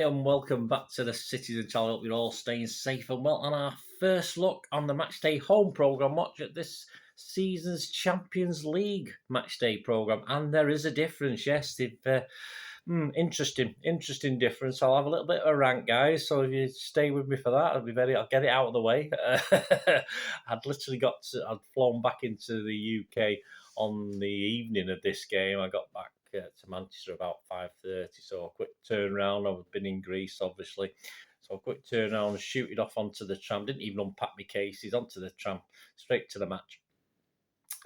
and welcome back to the Citizen channel. Hope you're all staying safe and well. On our first look on the Matchday home programme, watch at this season's Champions League Matchday programme. And there is a difference, yes. Interesting difference. I'll have a little bit of a rant, guys. So if you stay with me for that, I'll get it out of the way. I'd flown back into the UK on the evening of this game. I got back to Manchester about 5:30, so a quick turnaround. I've been in Greece, obviously, so a quick turnaround, shooted off onto the tram. Didn't even unpack my cases, onto the tram, straight to the match.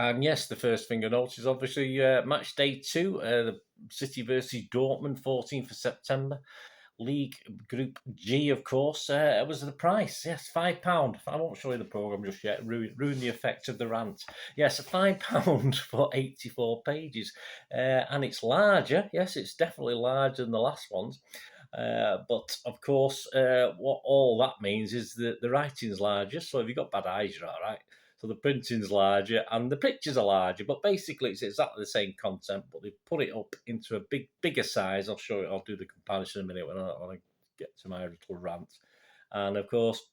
And yes, the first thing I noticed is obviously match day 2, the City versus Dortmund, 14th of September. League Group G, of course, was the price. Yes, £5. I won't show you the programme just yet. Ruin the effect of the rant. Yes, £5 for 84 pages. And it's larger. Yes, it's definitely larger than the last ones. But, of course, what all that means is that the writing's larger. So if you've got bad eyes, you're all right. So the printing's larger and the pictures are larger, but basically it's exactly the same content, but they've put it up into a bigger size. I'll show you, I'll do the comparison in a minute when I get to my little rant. And of course,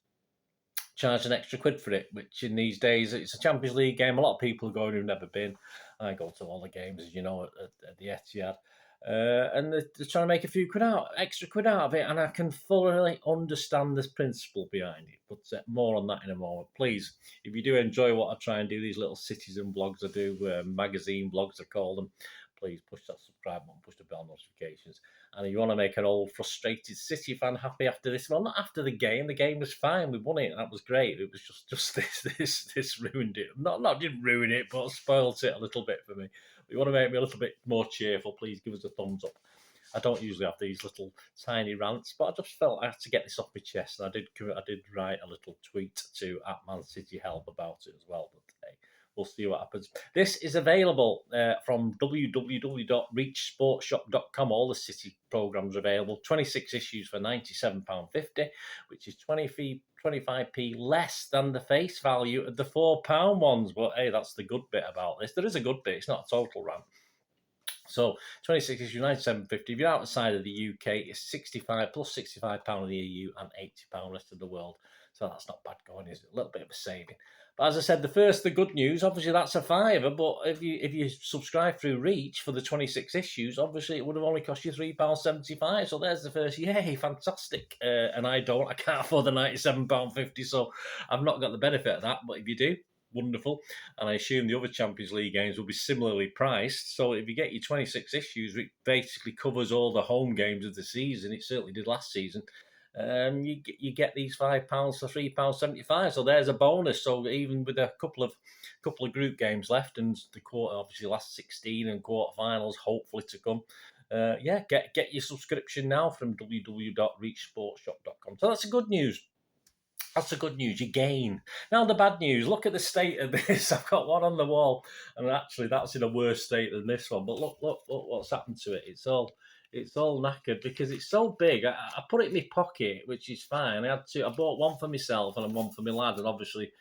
charge an extra £1 for it, which in these days, it's a Champions League game. A lot of people are going who've never been. I go to all the games, as you know, at the Etihad. And they're trying to make a few extra quid out of it, and I can thoroughly understand this principle behind it. But more on that in a moment. Please, if you do enjoy what I try and do, these little citizen blogs I do, magazine blogs I call them, please push that subscribe button, push the bell notifications. And if you want to make an old frustrated City fan happy after this, well, not after the game was fine, we won it, that was great. It was just this ruined it. Not didn't ruin it, but spoilt it a little bit for me. If you want to make me a little bit more cheerful, please give us a thumbs up. I don't usually have these little tiny rants, but I just felt I had to get this off my chest, and I did write a little tweet to @ManCityHelp about it as well. But hey, we'll see what happens. This is available from www.reachsportshop.com. All the City programmes are available. 26 issues for £97.50, which is 25p less than the face value of the £4 ones. But hey, that's the good bit about this. There is a good bit. It's not a total rant. So 26 issues, £97.50. If you're outside of the UK, it's 65 plus £65 in the EU and £80 rest of the world. So that's not bad going, is it? A little bit of a saving. But as I said, the good news, obviously that's a £5. But if you subscribe through Reach for the 26 issues, obviously it would have only cost you £3.75. So there's the first, yay, fantastic. And I can't afford the £97.50, so I've not got the benefit of that. But if you do, wonderful. And I assume the other Champions League games will be similarly priced. So if you get your 26 issues, it basically covers all the home games of the season. It certainly did last season. You get these £5 for £3.75. So there's a bonus. So even with a couple of group games left and the quarter, obviously last 16 and quarterfinals hopefully to come. Get your subscription now from www.reachsportshop.com. So that's the good news. That's the good news. You gain. Now the bad news. Look at the state of this. I've got one on the wall, and actually that's in a worse state than this one. But look what's happened to it. It's all knackered because it's so big. I put it in my pocket, which is fine. I bought one for myself and one for my lad, and obviously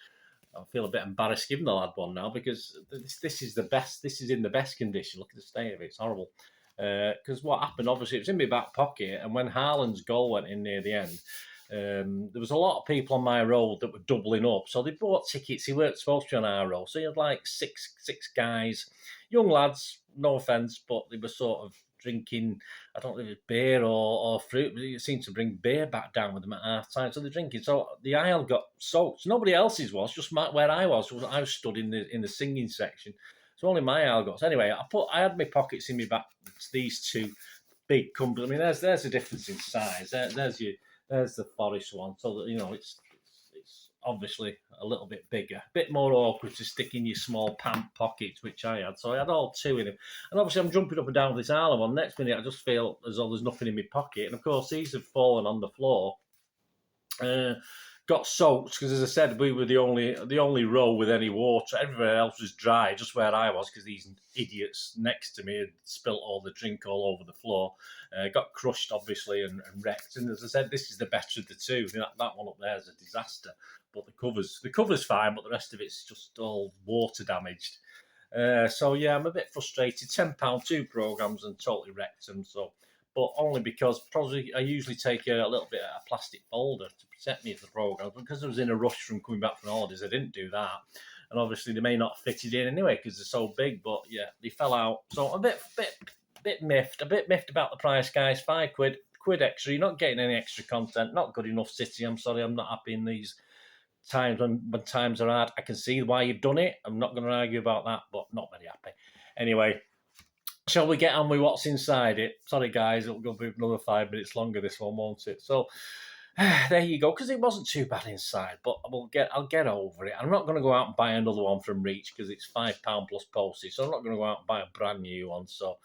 I feel a bit embarrassed giving the lad one now because this is the best. This is in the best condition. Look at the state of it. It's horrible. Because what happened, obviously, it was in my back pocket, and when Haaland's goal went in near the end, there was a lot of people on my road that were doubling up, so they bought tickets. He weren't supposed to be on our road, so you had like six guys, young lads, no offence, but they were sort of drinking, I don't know if it was beer or fruit, but it seemed to bring beer back down with them at half time, so they're drinking. So the aisle got soaked. Nobody else's was, just where I was stood in the singing section. So only my aisle got. So anyway, I had my pockets in my back. These two big companies. I mean, there's a difference in size. There's the Forest one. So that, it's obviously a little bit bigger, a bit more awkward to stick in your small pant pockets, which I had. So I had all two in them. And obviously I'm jumping up and down with this Harlem one. Next minute I just feel as though there's nothing in my pocket. And of course these have fallen on the floor. Got soaked because, as I said, we were the only row with any water. Everywhere else was dry, just where I was, because these idiots next to me had spilt all the drink all over the floor. Got crushed, obviously, and wrecked. And as I said, this is the better of the two. That one up there is a disaster. But the cover's fine, but the rest of it's just all water damaged. So yeah, I'm a bit frustrated. £10, 2 programmes, and totally wrecked them. So. but only because probably I usually take a little bit of a plastic folder to protect me for the programme. Because I was in a rush from coming back from holidays, I didn't do that. And obviously they may not fit it in anyway because they're so big, but yeah, they fell out. So a bit miffed about the price, guys. £5 extra. You're not getting any extra content. Not good enough, City. I'm sorry, I'm not happy in these times when times are hard. I can see why you've done it. I'm not going to argue about that, but not very happy. Anyway, shall we get on with what's inside it? Sorry, guys, it'll go be another 5 minutes longer, this one, won't it? So there you go, because it wasn't too bad inside, but I'll get over it. I'm not going to go out and buy another one from Reach because it's £5 plus postage, so I'm not going to go out and buy a brand new one. So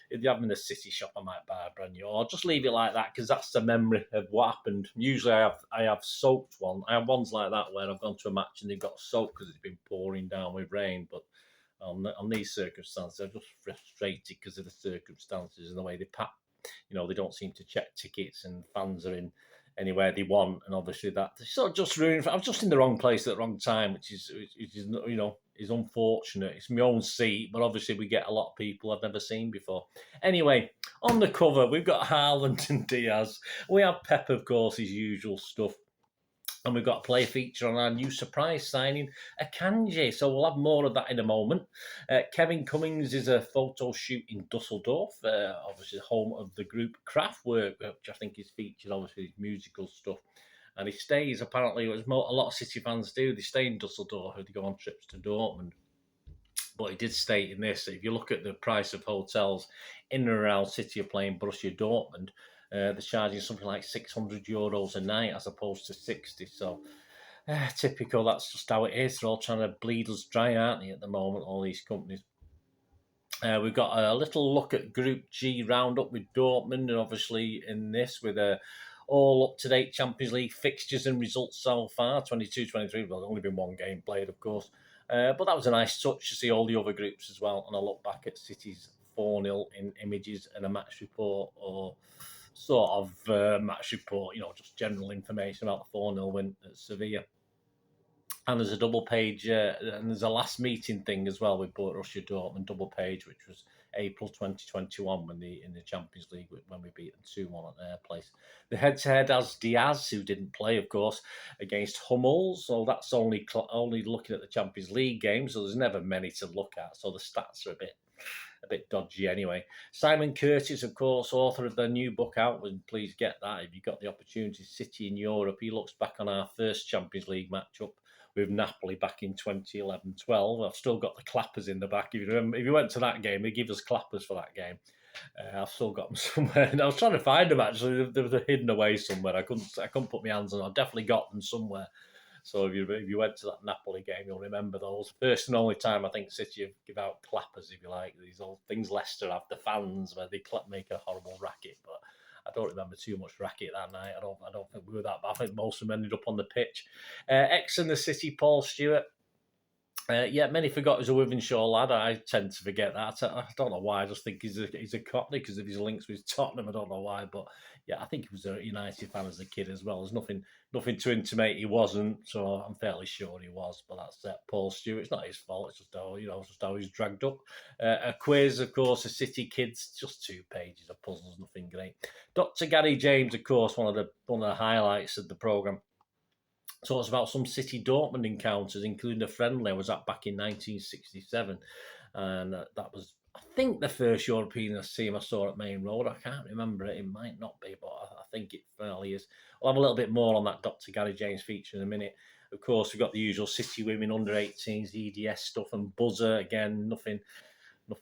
if you have them in the City shop, I might buy a brand new, or just leave it like that because that's the memory of what happened. Usually, I have soaked one. I have ones like that where I've gone to a match and they've got soaked because it's been pouring down with rain. But on these circumstances, I'm just frustrated because of the circumstances and the way they pack. They don't seem to check tickets and fans are in anywhere they want, and obviously that sort of just ruined. I was just in the wrong place at the wrong time, which is is unfortunate. It's my own seat, but obviously we get a lot of people I've never seen before. Anyway, on the cover we've got Haaland and Diaz. We have Pep, of course, his usual stuff. And we've got a play feature on our new surprise signing, Akanji. So we'll have more of that in a moment. Kevin Cummings is a photo shoot in Dusseldorf, obviously home of the group Kraftwerk, which I think is featured, obviously, his musical stuff. And he stays, apparently, as a lot of City fans do, they stay in Dusseldorf or they go on trips to Dortmund. But he did state in this, if you look at the price of hotels in and around City are playing Borussia Dortmund, they're charging something like €600 a night as opposed to 60. So typical, that's just how it is. They're all trying to bleed us dry, aren't they, at the moment, all these companies. We've got a little look at Group G roundup with Dortmund, and obviously in this with all up-to-date Champions League fixtures and results so far, 22-23. Well, there's only been one game played, of course. But that was a nice touch to see all the other groups as well. And I look back at City's 4-0 in images and a match report, or sort of match report, just general information about the 4-0 win at Sevilla. And there's a double page, and there's a last meeting thing as well with Borussia Dortmund, double page, which was April 2021 in the Champions League when we beat them 2-1 at their place. The head-to-head has Diaz, who didn't play, of course, against Hummels. So that's only looking at the Champions League games. So there's never many to look at. So the stats are a bit dodgy anyway. Simon Curtis, of course, author of their new book out, and please get that if you got the opportunity. City in Europe. He looks back on our first Champions League matchup with Napoli back in 2011-12. I've still got the clappers in the back. If you remember, if you went to that game, they give us clappers for that game. I've still got them somewhere, and I was trying to find them actually. They were hidden away somewhere. I couldn't put my hands on them. I've definitely got them somewhere. So if you went to that Napoli game, you'll remember those. First and only time I think City give out clappers, if you like. These old things Leicester have, the fans where they make a horrible racket, but I don't remember too much racket that night. I don't think we were that bad. I think most of them ended up on the pitch. Ex in the City, Paul Stewart. Many forgot he's a Wivenshaw lad. I tend to forget that. I don't know why. I just think he's a Cockney because of his links with Tottenham. I don't know why, but yeah, I think he was a United fan as a kid as well. There's nothing to intimate he wasn't, so I'm fairly sure he was. But that's Paul Stewart. It's not his fault. It's just how he's dragged up. A quiz, of course, a City kids, just 2 pages of puzzles, nothing great. Dr. Gary James, of course, one of the highlights of the programme. Talks about some City Dortmund encounters, including a friendly I was at back in 1967. And that was, I think, the first European team I saw at Main Road. I can't remember it. It might not be, but I think it fairly is. I'll have a little bit more on that Dr. Gary James feature in a minute. Of course, we've got the usual City women under 18s, EDS stuff, and Buzzer. Again, nothing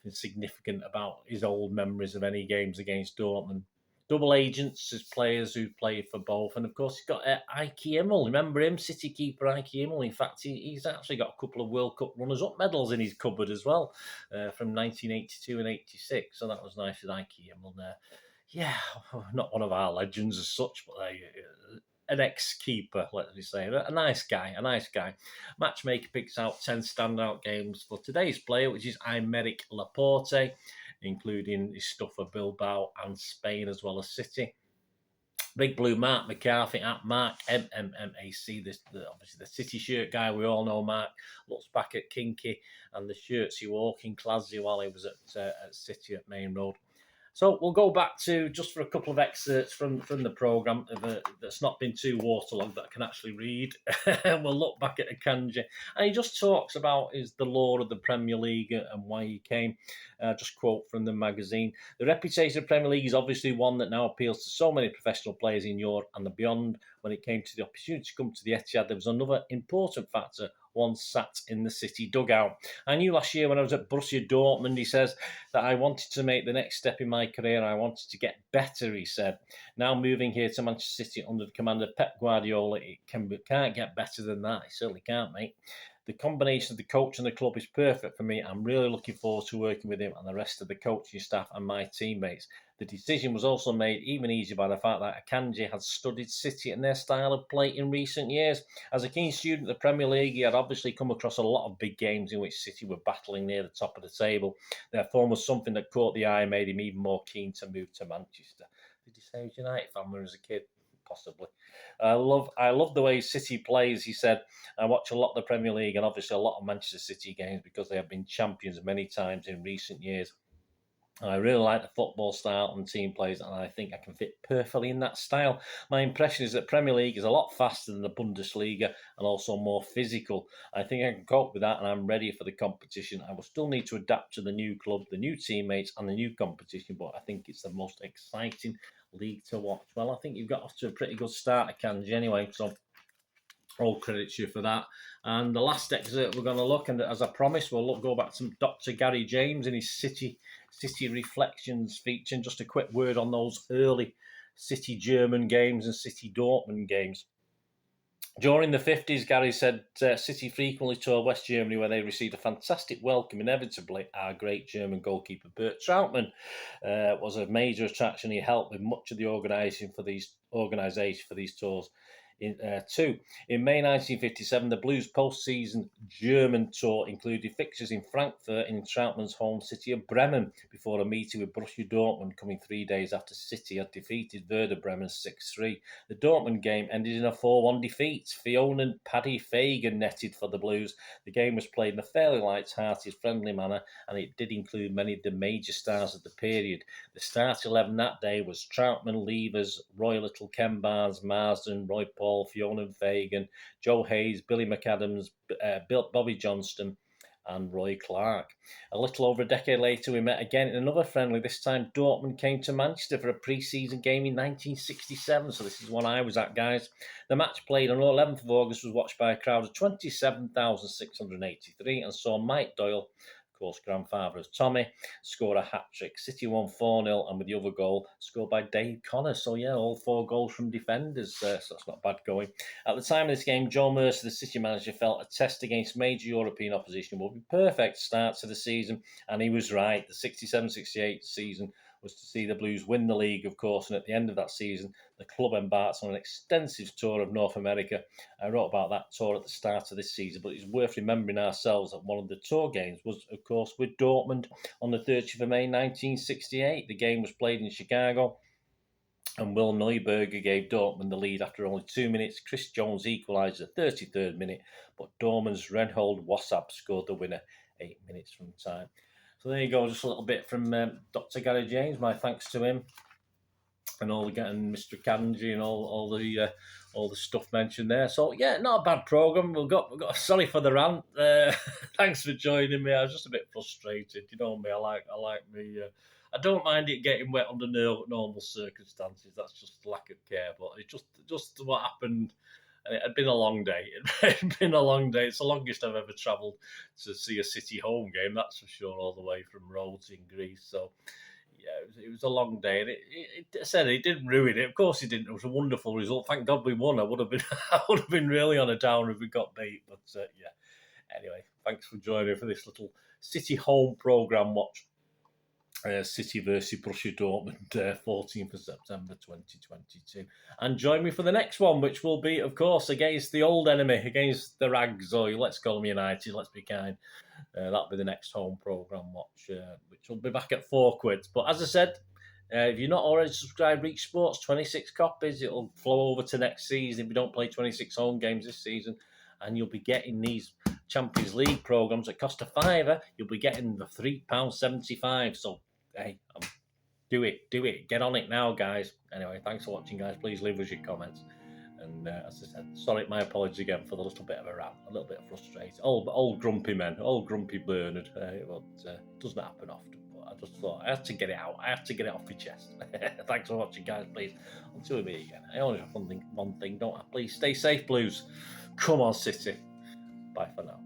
significant about his old memories of any games against Dortmund. Double agents as players who played for both. And, of course, he's got Ike Immel. Remember him? City keeper Ike Immel. In fact, he's actually got a couple of World Cup runners-up medals in his cupboard as well from 1982 and 86. So that was nice with Ike Immel there. Yeah, not one of our legends as such, but an ex-keeper, let me say. A nice guy. Matchmaker picks out 10 standout games for today's player, which is Aymeric Laporte, including his stuff for Bilbao and Spain as well as City. Big Blue Marc McCarthy at Marc MMMAC, obviously the City shirt guy. We all know Marc. Looks back at Kinky and the shirts he wore in Classy while he was at City at Main Road. So we'll go back to just for a couple of excerpts from the programme that's not been too waterlogged that I can actually read. And we'll look back at Akanji. And he just talks about the lore of the Premier League and why he came. Just quote from the magazine. The reputation of the Premier League is obviously one that now appeals to so many professional players in Europe and beyond. When it came to the opportunity to come to the Etihad, there was another important factor. One sat in the City dugout. I knew last year when I was at Borussia Dortmund, he says, that I wanted to make the next step in my career. I wanted to get better, he said. Now moving here to Manchester City under the command of Pep Guardiola, it can't get better than that. It certainly can't, mate. The combination of the coach and the club is perfect for me. I'm really looking forward to working with him and the rest of the coaching staff and my teammates. The decision was also made even easier by the fact that Akanji had studied City and their style of play in recent years. As a keen student of the Premier League, he had obviously come across a lot of big games in which City were battling near the top of the table. Their form was something that caught the eye and made him even more keen to move to Manchester. Did he say he was a United fan when he was a kid? Possibly. I love the way City plays, he said. I watch a lot of the Premier League and obviously a lot of Manchester City games because they have been champions many times in recent years. And I really like the football style and team plays, and I think I can fit perfectly in that style. My impression is that Premier League is a lot faster than the Bundesliga and also more physical. I think I can cope with that, and I'm ready for the competition. I will still need to adapt to the new club, the new teammates, and the new competition, but I think it's the most exciting league to watch. Well, I think you've got off to a pretty good start, Akanji, anyway, so all credit to you for that. And the last excerpt we're going to look, and as I promised, we'll go back to Dr. Gary James in his City Reflections feature. And just a quick word on those early City German games and City Dortmund games. During the 50s, Gary said City frequently toured West Germany where they received a fantastic welcome. Inevitably, our great German goalkeeper Bert Trautmann was a major attraction. He helped with much of the organisation for these tours. In May 1957, the Blues post-season German tour included fixtures in Frankfurt in Trautmann's home city of Bremen before a meeting with Borussia Dortmund coming 3 days after City had defeated Werder Bremen 6-3. The Dortmund game ended in a 4-1 defeat. Fiona and Paddy Fagan netted for the Blues. The game was played in a fairly light-hearted, friendly manner, and it did include many of the major stars of the period. The start 11 that day was Trautmann, Levers, Roy Little, Ken Barnes, Marsden, Roy Paul, Fiona and Fagan, Joe Hayes, Billy McAdams, Bobby Johnston, and Roy Clark. A little over a decade later, we met again in another friendly. This time, Dortmund came to Manchester for a pre-season game in 1967. So this is one I was at, guys. The match played on 11th of August was watched by a crowd of 27,683 and saw Mike Doyle, of course, grandfather of Tommy, scored a hat-trick. City won 4-0, and with the other goal scored by Dave Connor. So, yeah, all 4 goals from defenders, so that's not bad going. At the time of this game, Joe Mercer, the City manager, felt a test against major European opposition would be perfect start to the season, and he was right. The 67-68 season was to see the Blues win the league, of course, and at the end of that season, the club embarked on an extensive tour of North America. I wrote about that tour at the start of this season, but it's worth remembering ourselves that one of the tour games was, of course, with Dortmund on the 30th of May 1968. The game was played in Chicago, and Will Neuberger gave Dortmund the lead after only 2 minutes. Chris Jones equalised at the 33rd minute, but Dortmund's Reinhold Wassab scored the winner 8 minutes from time. So there you go, just a little bit from Dr. Gary James. My thanks to him, and Mr. Kanji and all the stuff mentioned there. So yeah, not a bad program. We've got sorry for the rant. Thanks for joining me. I was just a bit frustrated. You know me. I like me. I don't mind it getting wet under normal circumstances. That's just lack of care. But it's just what happened. And it had been a long day. It had been a long day. It's the longest I've ever travelled to see a City home game, that's for sure, all the way from Rhodes in Greece. So, yeah, it was a long day. And it didn't ruin it. Of course it didn't. It was a wonderful result. Thank God we won. I would have been really on a downer if we got beat. But, yeah. Anyway, thanks for joining me for this little City home programme watch. City versus Borussia Dortmund, 14th of September 2022. And join me for the next one, which will be, of course, against the old enemy, against the Rags, or let's call them United, let's be kind. That'll be the next home programme watch, which will be back at £4. But as I said, if you're not already subscribed, Reach Sports, 26 copies. It'll flow over to next season if we don't play 26 home games this season. And you'll be getting these Champions League programmes that cost a £5. You'll be getting the £3.75. So, hey, Do it. Get on it now, guys. Anyway, thanks for watching, guys. Please leave us your comments. And as I said, sorry, my apologies again for the little bit of a rant, a little bit frustrated. Old grumpy men, old grumpy Bernard. But it doesn't happen often. But I just thought I had to get it out. I had to get it off my chest. Thanks for watching, guys. Please, until we meet again. I only have one thing. Don't I? Please stay safe, Blues. Come on, City. Bye for now.